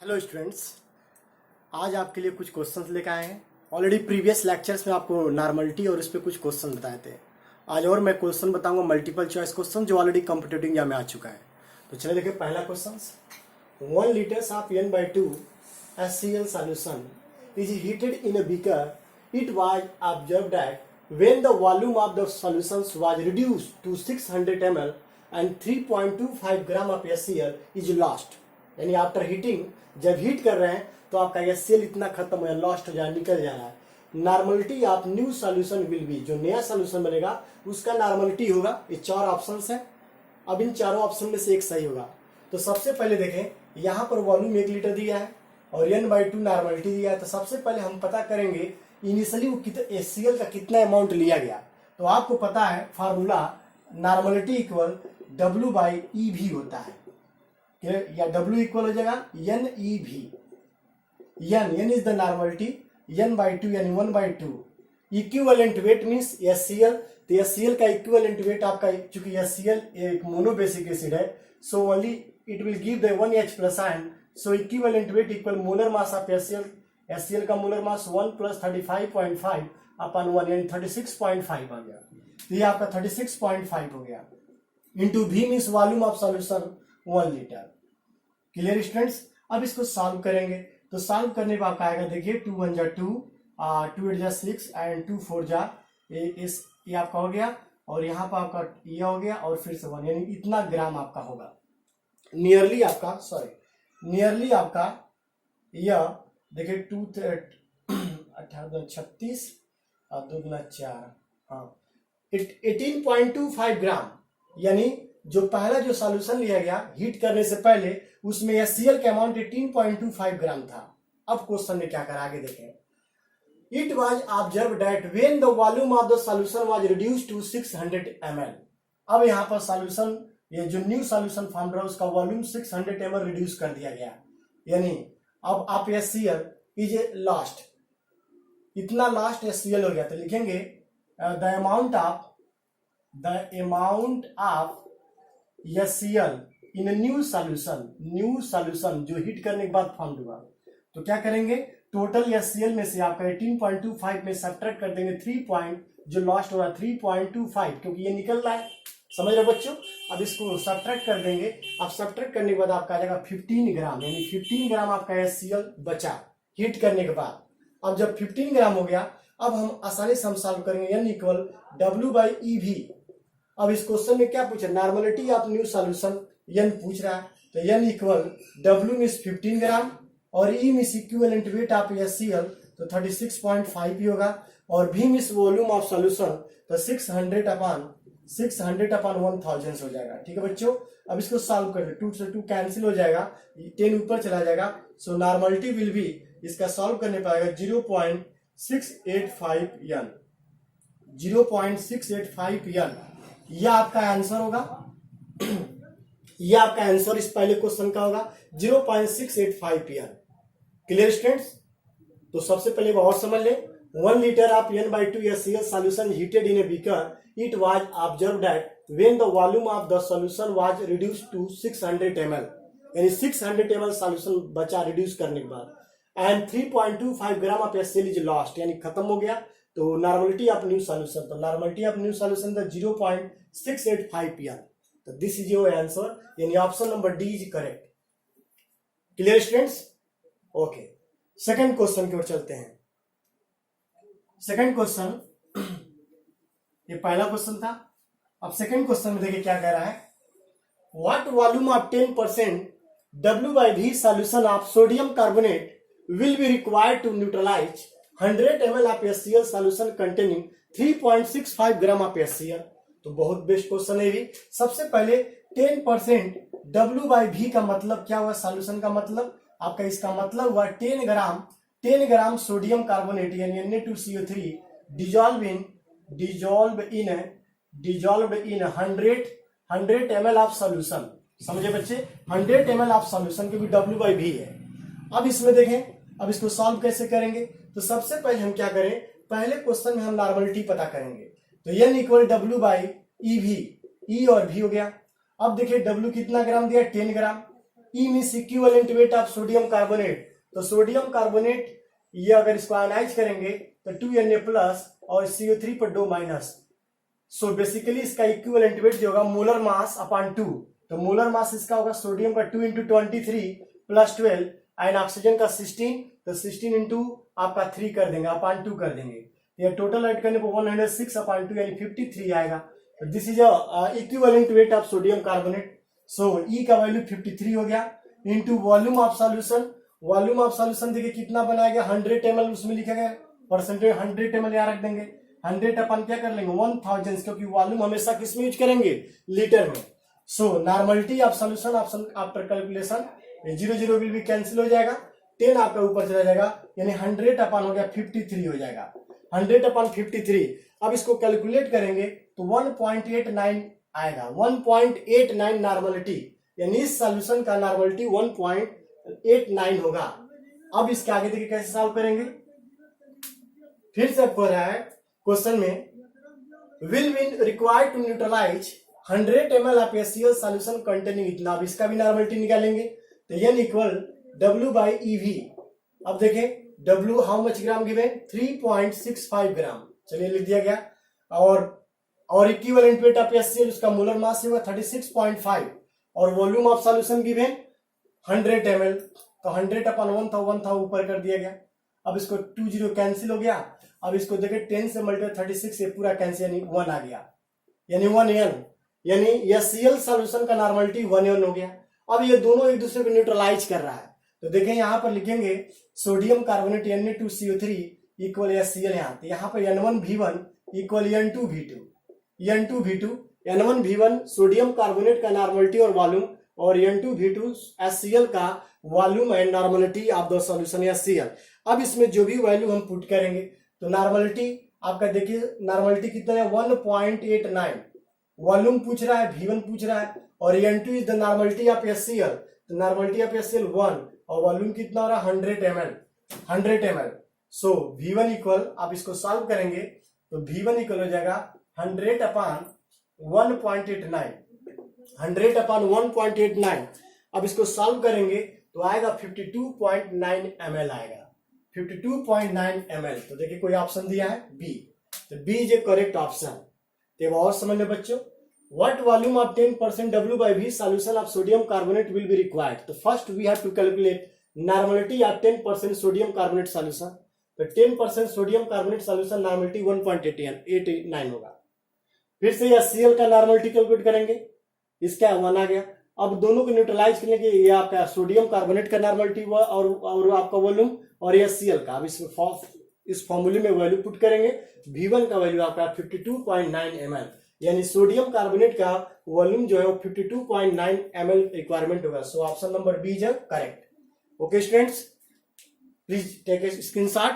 Hello students, आज आपके लिए कुछ क्वेश्चंस लेकर आए हैं। ऑलरेडी प्रीवियस लेक्चर्स में आपको नॉर्मलिटी और इस पे कुछ क्वेश्चन बताए थे। आज और मैं क्वेश्चन बताऊंगा मल्टीपल चॉइस क्वेश्चन जो ऑलरेडी कॉम्पिटिटिव एग्जाम में आ चुका है। तो चलिए देखिए पहला question. 1 liters of n/2 HCl solution is heated in a beaker. It was observed that when the volume of the solutions was reduced to 600 ml and 3.25 gram of HCl is lost. यानी after heating जब heat कर रहे हैं तो आपका HCl इतना खत्म हो जाए, लॉस्ट हो जाए, निकल जा रहा है। Normality of new solution will be, जो नया सॉल्यूशन बनेगा उसका नॉर्मलिटी होगा। ये 4 ऑप्शंस हैं। अब इन चारों ऑप्शन में से एक सही होगा। तो सबसे पहले देखें, यहाँ पर वॉल्यूम 1 लीटर दिया है और n/2 नॉर्मलिटी दिया है। तो सबसे पहले हम पता करेंगे इनिशियली वो कितना HCl का कितना अमाउंट लिया गया। तो आपको पता है फार्मूला नॉर्मलिटी इक्वल W/EV होता है, या W इक्वल हो जाएगा NEV। N is the normality, n/2 यानी 1/2। इक्विवेलेंट वेट मीन्स HCl, तो HCl का इक्विवेलेंट वेट आपका, चूंकि HCl एक मोनोबेसिक एसिड है, so only it will give the 1H plus ion. So equivalent weight equal molar mass of HCl। HCl का molar mass 1 + 35.5 अपन 1 यानी 36.5 आ गया। तो ये आपका 36.5 हो गया। Into V means volume of solution 1 litre. Clear students? अब इसको सॉल्व करेंगे। तो सॉल्व करने पर आपका आएगा, देखिए 2 × 1 = 2, 2 × 8 = 6 एंड 2 × 4 = ये आपका हो गया। और यहाँ पर आपका ये हो गया और फिर से 1, यानी इतना ग्राम आपका होगा। नियरली आपका यह देखिए 2 18 36 और 2 × 4, हाँ 18.25 ग्राम। यानी जो पहला जो सॉल्यूशन लिया गया हीट करने से पहले उसमें HCl का अमाउंट 18.25 ग्राम था। अब क्वेश्चन में क्या करा, आगे देखें। It was observed that when the volume of the solution was reduced to 600 ml। अब यहाँ पर सॉल्यूशन, ये जो न्यू सॉल्यूशन फॉर्म रहा है उसका वॉल्यूम 600 ml रिड्यूस कर दिया गया। यानी अब आप HCl इज लॉस्ट, इतना लॉस्ट HCl हो गया। तो लिखेंगे the amount of HCl in new solution जो हीट करने के बाद फॉर्म हुआ। तो क्या करेंगे, टोटल HCl में से आपका 18.25 में सब्ट्रैक्ट कर देंगे 3 जो लॉस्ट हो रहा है 3.25, क्योंकि ये निकल रहा है। समझ रहे बच्चों? अब इसको सब्ट्रैक्ट कर देंगे। अब सब्ट्रैक्ट करने के बाद आपका आ जाएगा 15 ग्राम, यानी 15 ग्राम आपका HCl बचा हीट करने के बाद। अब जब 15 ग्राम हो गया, अब हम आसानी से हम सॉल्व करेंगे। N equal W/EV। अब इस क्वेश्चन में क्या पूछा, normality of new solution N पूछ रहा है। तो N इक्वल W मीन्स 15 ग्राम और E means equivalent weight of HCl, तो 36.5 ही होगा। और V means volume of solution, तो 600 अपॉन 1000 हो जाएगा। ठीक है बच्चों? अब इसको सॉल्व कर दे, 2 से 2 कैंसिल हो जाएगा, 10 ऊपर चला जाएगा। सो नॉर्मलिटी विल बी, इसका सॉल्व करने पाएगा 0.685 N। 0.685 N यह आपका आंसर होगा। यह आपका आंसर इस पहले क्वेश्चन का होगा 0.685 N। Clear students? तो सबसे पहले और समझ ले, 1 liter of n/2 HCl solution heated in a beaker. It was observed that when the volume of the solution was reduced to 600 ml, यानी 600 ml सॉल्यूशन बचा रिड्यूस करने के बाद, and 3.25 gram of HCl is lost, यानी खत्म हो गया। तो नॉर्मलिटी ऑफ न्यू सॉल्यूशन, तो normality of new solution the 0.685 N। तो दिस इज योर आंसर, यानी option number D is correct. Clear students? Okay, second question की ओर चलते हैं। सेकंड क्वेश्चन, ये पहला क्वेश्चन था। अब सेकंड क्वेश्चन में देखिए क्या कह रहा है। What volume of 10% W/V solution of sodium carbonate will be required to neutralise 100 ml of HCl solution containing 3.65 gram of HCl। तो बहुत बेस्ट क्वेश्चन है भी। सबसे पहले 10% W/V का मतलब क्या हुआ, सॉल्यूशन का मतलब आपका, इसका मतलब हुआ 10 ग्राम सोडियम कार्बोनेट यानी Na2CO3 dissolve in 100 ml of solution. समझे बच्चे? 100 ml ऑफ सॉल्यूशन के भी W/V है। अब इसमें देखें, अब इसको सॉल्व कैसे करेंगे। तो सबसे पहले हम क्या करें, पहले क्वेश्चन में हम नॉर्मलिटी पता करेंगे। तो N इक्वल W/EV, E और V हो गया। अब देखिए W कितना ग्राम दिया, 10 gram. E means equivalent weight of sodium carbonate. तो सोडियम कार्बोनेट ये अगर इसको आयनाइज करेंगे तो 2Na प्लस और CO3 पर 2 माइनस। सो बेसिकली इसका इक्विवेलेंट वेट जो होगा मोलर मास अपॉन 2। तो मोलर मास इसका होगा सोडियम का 2 इंटू 23 प्लस 12 एंड ऑक्सीजन का 16। तो 16 इंटू आपका 3 कर देंगे अपॉन 2 कर देंगे। ये टोटल ऐड करने पर 106 अपॉन 2 यानी 53 आएगा। तो this is equivalent weight of sodium carbonate. So E का वैल्यू 53 हो गया into volume of solution. Volume of solution देखिए कितना बनाया गया 100 ml उसमें लिखा गया परसेंटेज 100 ml यहाँ रख देंगे। 100 अपन क्या कर लेंगे 1000 क्योंकि वॉल्यूम हमेशा किसमें यूज करेंगे लीटर में। So normality of solution option after calculation 0 will भी कैंसिल हो जाएगा 10 आपका ऊपर चला जाएगा यानी 100 अपन हो गया 53 हो जाएगा 100 अपन 53। अब इसको कैलकुलेट करेंगे तो 1.89 आएगा 1.89 नॉर्मलिटी यानी इस सॉल्यूशन का नॉर्मलिटी 1.89 होगा। अब इसके आगे देखिए कैसे सॉल्व करेंगे। फिर से आपको रहा है क्वेश्चन में will be required to neutralise 100 ml of HCl solution containing इतना। अब इसका भी नॉर्मलिटी निकालेंगे तो N equal W by EV। अब देखें W how much gram given 3.65 ग्राम। चलिए लिख दिया गया और इक्विवेलेंट वेट ऑफ HCl उसका मोलर मास होगा 36.5 और volume of solution given 100 ml। तो 100 अपन 1 था ऊपर कर दिया गया। अब इसको 20 कैंसिल हो गया। अब इसको देखें 10 से मल्टीप्लाई 36 से पूरा कैंसिल यानी 1 आ गया यानी 1N यानी HCl सॉल्यूशन का नॉर्मलिटी 1N हो गया। अब ये दोनों एक दूसरे को न्यूट्रलाइज कर रहा है तो देखें यहाँ पर लिखेंगे sodium carbonate Na2CO3 equal HCl यहाँ पर N1V1 equal N2V2 N1V1 sodium carbonate का नॉर्मलिटी और वॉल्यूम और N2V2 HCl का volume and normality of the solution HCl। अब इसमें जो भी वैल्यू हम पुट करेंगे तो नॉर्मलिटी आपका देखिए नॉर्मलिटी कितना है 1.89। वॉल्यूम पूछ रहा है V1 पूछ रहा है और N2 is the normality of HCl। तो नॉर्मलिटी ऑफ HCl 1 और वॉल्यूम कितना हो रहा है 100 ml। सो V1 इक्वल आप इसको सॉल्व करेंगे तो V1 इक्वल हो जाएगा 100 अपान 1.89। अब इसको सॉल्व करेंगे तो आएगा 52.9 ml आएगा 52.9 ml। तो देखिए कोई ऑप्शन दिया है बी तो B is a correct option. तो और समझ ले बच्चों what volume of 10% W by V solution of sodium carbonate will be required। तो first we have to calculate normality of 10% sodium carbonate solution. तो 10% सोडियम कार्बोनेट सॉल्यूशन नॉर्मलिटी 1.89 होगा। फिर से HCl का नॉर्मलिटी कैलकुलेट करेंगे इसका 1 आ गया। अब दोनों को न्यूट्रलाइज करने के ये आपका सोडियम कार्बोनेट का नॉर्मलिटी हुआ और आपका वॉल्यूम और HCl का। अब इस फॉर्मूले में वैल्यू पुट करेंगे V1 का वैल्यू आपका 52.9 ml यानी सोडियम कार्बोनेट का वॉल्यूम जो है वो 52.9 ml रिक्वायरमेंट होगा। So option number B is correct. Okay students please take a screenshot.